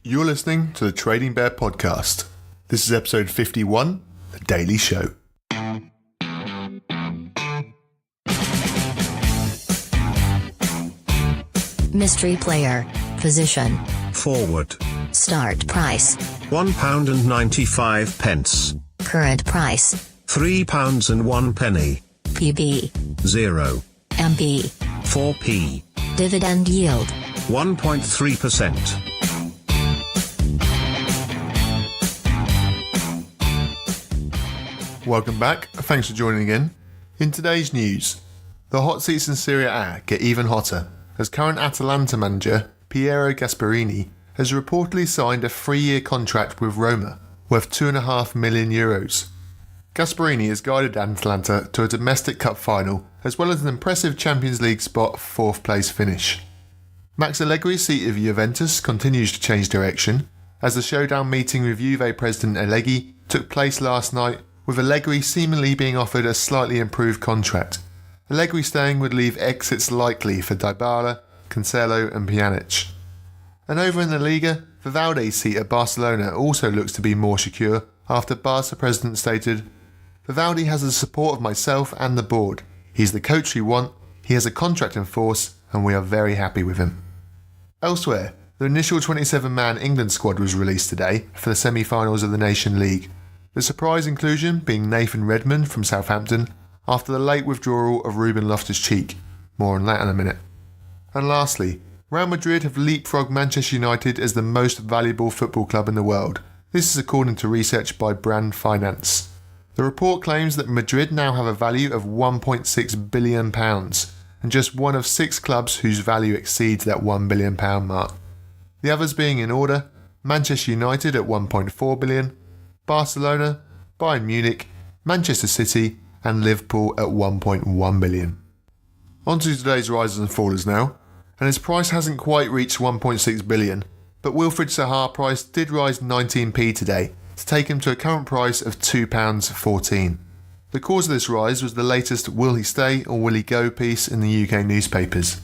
You're listening to the Trading Bear Podcast. This is episode 51, The Daily Show. Mystery player. Position. Forward. Start price. £1.95. Current price. £3.01. PB. 0. MB. 4p. Dividend yield. 1.3%. Welcome back. Thanks for joining again. In today's news, the hot seats in Serie A get even hotter as current Atalanta manager Piero Gasperini has reportedly signed a 3-year contract with Roma worth €2.5 million. Gasperini has guided Atalanta to a domestic cup final as well as an impressive Champions League spot 4th place finish. Max Allegri's seat of Juventus continues to change direction as the showdown meeting with Juve president Allegri took place last night, with Allegri seemingly being offered a slightly improved contract. Allegri staying would leave exits likely for Dybala, Cancelo and Pjanic. And over in the Liga, Vivaldi's seat at Barcelona also looks to be more secure after Barca president stated, "Vivaldi has the support of myself and the board. He's the coach we want, he has a contract in force and we are very happy with him." Elsewhere, the initial 27-man England squad was released today for the semi-finals of the Nation League. The surprise inclusion being Nathan Redmond from Southampton after the late withdrawal of Ruben Loftus-Cheek. More on that in a minute. And lastly, Real Madrid have leapfrogged Manchester United as the most valuable football club in the world. This is according to research by Brand Finance. The report claims that Madrid now have a value of £1.6 billion and just one of 6 clubs whose value exceeds that £1 billion mark. The others being in order, Manchester United at £1.4 billion, Barcelona, Bayern Munich, Manchester City and Liverpool at £1.1 billion. On to today's risers and fallers now, and his price hasn't quite reached £1.6 billion, but Wilfried Zaha price did rise 19p today to take him to a current price of £2.14. The cause of this rise was the latest "Will he stay or will he go" piece in the UK newspapers.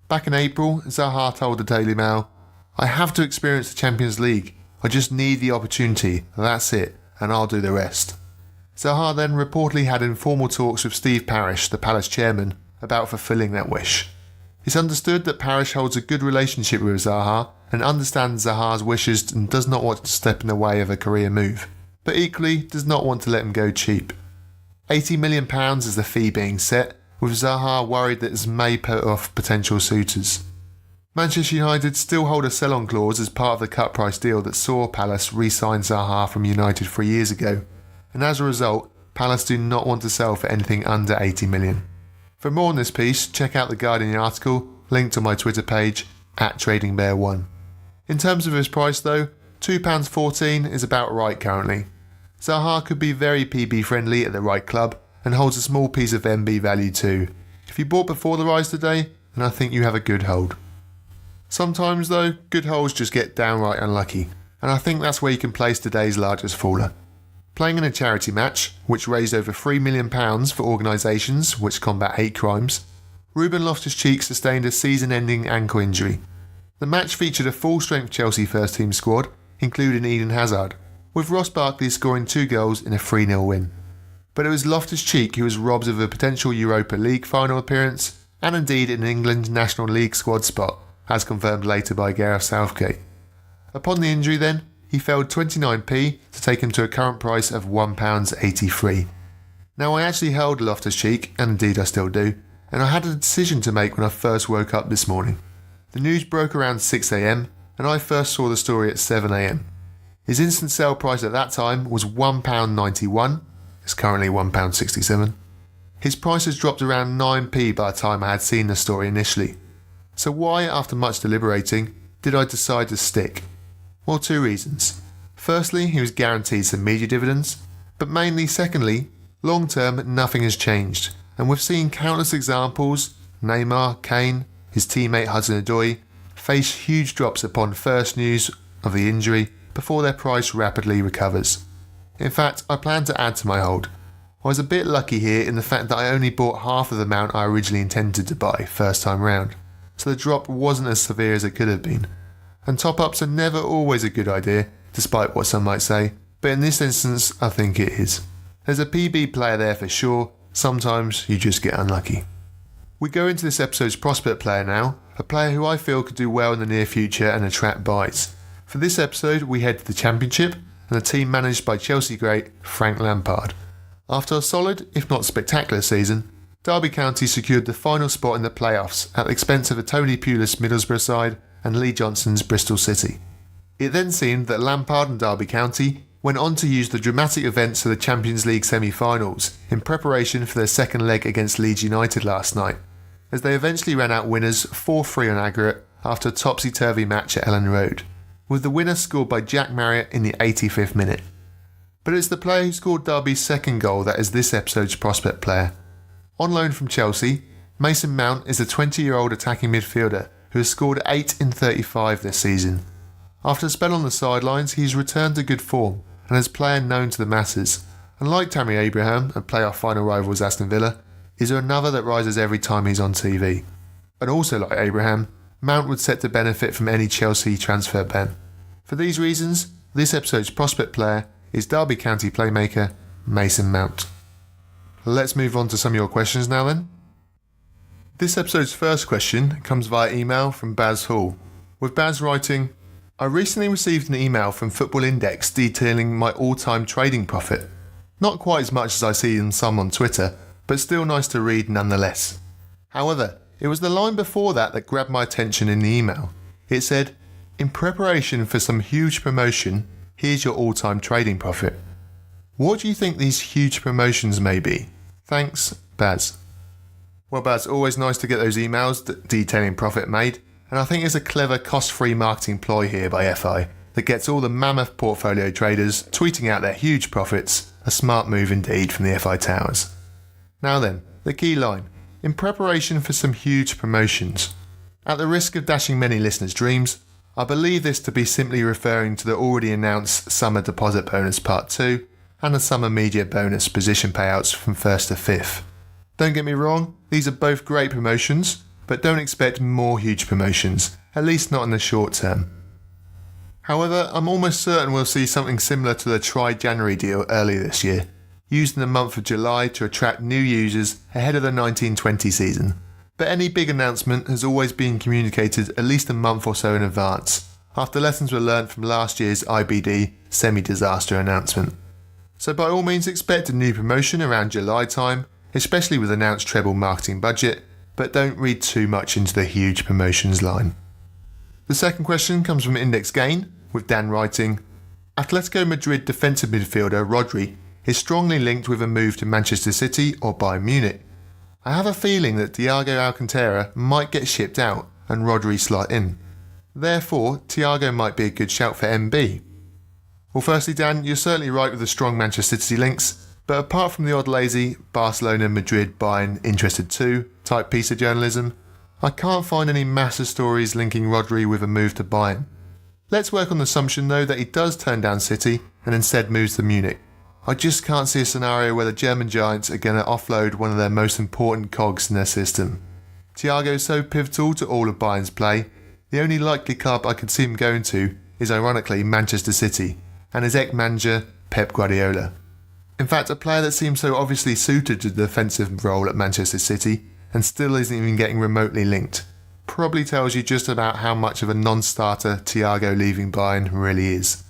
Back in April, Zaha told the Daily Mail, "I have to experience the Champions League. I just need the opportunity, that's it, and I'll do the rest." Zaha then reportedly had informal talks with Steve Parish, the Palace chairman, about fulfilling that wish. It's understood that Parish holds a good relationship with Zaha and understands Zaha's wishes and does not want to step in the way of a career move, but equally does not want to let him go cheap. £80 million is the fee being set, with Zaha worried that this may put off potential suitors. Manchester United still hold a sell-on clause as part of the cut price deal that saw Palace re-sign Zaha from United 3 years ago, and as a result, Palace do not want to sell for anything under £80 million. For more on this piece, check out the Guardian article linked on my Twitter page @TradingBear1. In terms of his price though, £2.14 is about right currently. Zaha could be very PB friendly at the right club and holds a small piece of MB value too. If you bought before the rise today, then I think you have a good hold. Sometimes though, good holds just get downright unlucky, and I think that's where you can place today's largest faller. Playing in a charity match, which raised over £3 million for organisations which combat hate crimes, Ruben Loftus-Cheek sustained a season-ending ankle injury. The match featured a full-strength Chelsea first-team squad, including Eden Hazard, with Ross Barkley scoring 2 goals in a 3-0 win. But it was Loftus-Cheek who was robbed of a potential Europa League final appearance, and indeed an England National League squad spot, as confirmed later by Gareth Southgate. Upon the injury then, he fell 29p to take him to a current price of £1.83. Now I actually held Loftus-Cheek, and indeed I still do, and I had a decision to make when I first woke up this morning. The news broke around 6 a.m, and I first saw the story at 7 a.m. His instant sale price at that time was £1.91, it's currently £1.67. His price has dropped around 9p by the time I had seen the story initially. So why, after much deliberating, did I decide to stick? Well, 2 reasons. Firstly, he was guaranteed some media dividends, but mainly secondly, long term nothing has changed, and we've seen countless examples, Neymar, Kane, his teammate Hudson-Odoi, face huge drops upon first news of the injury before their price rapidly recovers. In fact, I plan to add to my hold. I was a bit lucky here in the fact that I only bought half of the amount I originally intended to buy first time round, so the drop wasn't as severe as it could have been. and top-ups are never always a good idea, despite what some might say, but in this instance I think it is. There's a PB player there for sure, sometimes you just get unlucky. We go into this episode's prospect player now, a player who I feel could do well in the near future and attract buys. For this episode we head to the Championship and a team managed by Chelsea great Frank Lampard. After a solid, if not spectacular season, Derby County secured the final spot in the playoffs at the expense of a Tony Pulis Middlesbrough side and Lee Johnson's Bristol City. It then seemed that Lampard and Derby County went on to use the dramatic events of the Champions League semi-finals in preparation for their second leg against Leeds United last night, as they eventually ran out winners 4-3 on aggregate after a topsy-turvy match at Ellen Road, with the winner scored by Jack Marriott in the 85th minute. But it's the player who scored Derby's second goal that is this episode's prospect player. On loan from Chelsea, Mason Mount is a 20-year-old attacking midfielder who has scored 8 in 35 this season. After a spell on the sidelines, he's returned to good form and is a player known to the masses. And like Tammy Abraham and playoff final rivals Aston Villa, is there another that rises every time he's on TV. And also like Abraham, Mount would set to benefit from any Chelsea transfer ban. For these reasons, this episode's prospect player is Derby County playmaker Mason Mount. Let's move on to some of your questions now then. This episode's first question comes via email from Baz Hall, with Baz writing, I recently received an email from Football Index detailing my all-time trading profit. Not quite as much as I see in some on Twitter, but still nice to read nonetheless. However, it was the line before that grabbed my attention in the email. It said, in preparation for some huge promotion, here's your all-time trading profit. What do you think these huge promotions may be? Thanks, Baz. Well, Baz, always nice to get those emails detailing profit made, and I think it's a clever cost-free marketing ploy here by FI that gets all the mammoth portfolio traders tweeting out their huge profits, a smart move indeed from the FI towers. Now then, the key line, in preparation for some huge promotions. At the risk of dashing many listeners' dreams, I believe this to be simply referring to the already announced Summer Deposit Bonus Part 2 and the Summer Media Bonus position payouts from 1st to 5th. Don't get me wrong, these are both great promotions, but don't expect more huge promotions, at least not in the short term. However, I'm almost certain we'll see something similar to the Try January deal earlier this year, used in the month of July to attract new users ahead of the 1920 season. But any big announcement has always been communicated at least a month or so in advance, after lessons were learnt from last year's IBD semi-disaster announcement. So by all means expect a new promotion around July time, especially with announced treble marketing budget, but don't read too much into the huge promotions line. The second question comes from Index Gain, with Dan writing, Atletico Madrid defensive midfielder Rodri is strongly linked with a move to Manchester City or Bayern Munich. I have a feeling that Thiago Alcantara might get shipped out and Rodri slot in. Therefore, Thiago might be a good shout for MB. Well, firstly, Dan, you're certainly right with the strong Manchester City links, but apart from the odd lazy Barcelona, Madrid, Bayern, interested too type piece of journalism, I can't find any massive stories linking Rodri with a move to Bayern. Let's work on the assumption though that he does turn down City and instead moves to Munich. I just can't see a scenario where the German giants are going to offload one of their most important cogs in their system. Thiago is so pivotal to all of Bayern's play, the only likely club I could see him going to is ironically Manchester City and his ex-manager Pep Guardiola. In fact, a player that seems so obviously suited to the defensive role at Manchester City and still isn't even getting remotely linked probably tells you just about how much of a non-starter Thiago leaving Bayern really is.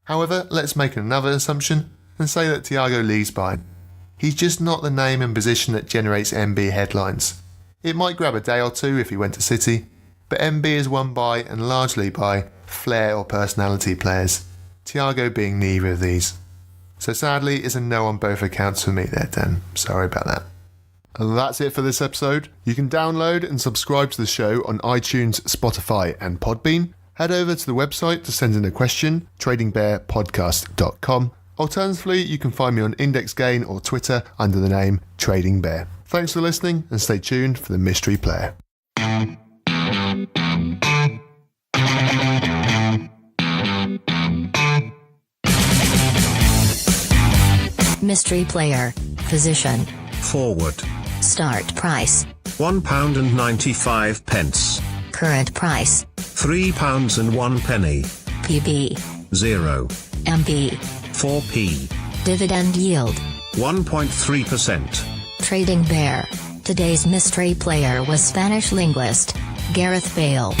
However, let's make another assumption and say that Thiago leaves Bayern. He's just not the name and position that generates MB headlines. It might grab a day or two if he went to City, but MB is won by and largely by flair or personality players, Thiago being neither of these. So sadly, it's a no on both accounts for me there, Dan. Sorry about that. And that's it for this episode. You can download and subscribe to the show on iTunes, Spotify and Podbean. Head over to the website to send in a question, tradingbearpodcast.com. Alternatively, you can find me on Index Gain or Twitter under the name Trading Bear. Thanks for listening and stay tuned for the Mystery Player. Mystery player. Position. Forward. Start price. £1.95. Current price. £3 and 1 penny. PB. 0. MB. 4p. Dividend yield. 1.3%. Trading bear. Today's mystery player was Spanish linguist Gareth Bale.